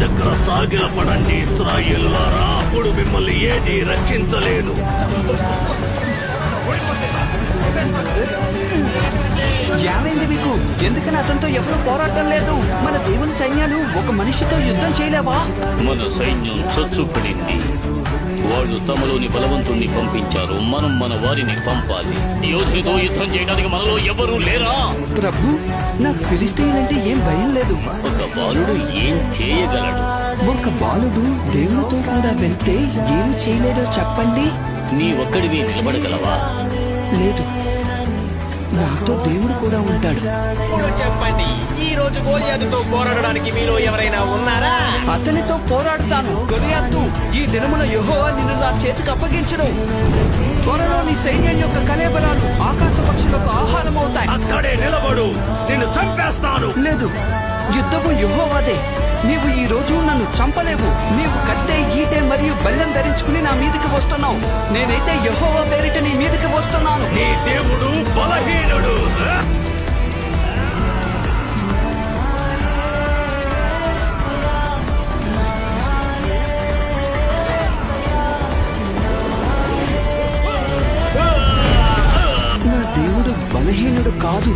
దగ్గర సాగిలపడండి ఇశ్రాయేలులారా, అప్పుడు మిమ్మల్ని ఏది రక్షించలేదు. ఏమైంది మీకు? ఎందుకని అతనితో ఎవరూ పోరాటం లేదు? మన దేవుని సైన్యాలు ఒక మనిషితో యుద్ధం చేయలేవా? మన సైన్యం చచ్చుపడింది. వాళ్ళు తమలోని బలవంతుణ్ణి పంపించారు. మనం మన వారిని పంపాలి. యోధుడితో యుద్ధం చేయడానికి మనలో ఎవరూ లేరా? ప్రభు, నాకు ఫిలిస్తీన్లంటే ఏం భయం లేదు. ఒక బాలుడు ఏం చేయగలడు? ఒక బాలుడు దేవునితో కూడా వెళ్తే ఏమి చేయలేడో చెప్పండి. నీ ఒక్కడివి నిలబడగలవా? లేదు, నాతో దేవుడు కూడా ఉంటాడు. ఇప్పుడు చెప్పండి, ఈ రోజు గోలియాతుతో పోరాడడానికి మీలో ఎవరైనా ఉన్నారా? అతనితో పోరాడుతాను. గొలియాతు, ఈ దినమున యెహోవా నిన్ను నా చేతికి అప్పగించును. త్వరలో నీ సైన్యం యొక్క కలేబరాలు ఆకాశ పక్షులకు ఆహారం అవుతాయి. అక్కడే నిలబడు, నిన్ను చంపేస్తాను. లేదు, యుద్ధము యెహోవాదే. నీవు ఈ రోజు నన్ను చంపలేవు. నీవు కత్తే, ఈటె మరియు బల్లెం ధరించుకుని నా మీదకి వస్తున్నావు. నేనైతే యెహోవా పేరిట నీ మీదకి వస్తున్నాను. నీ దేవుడు బలహీనుడు. నా దేవుడు బలహీనుడు కాదు.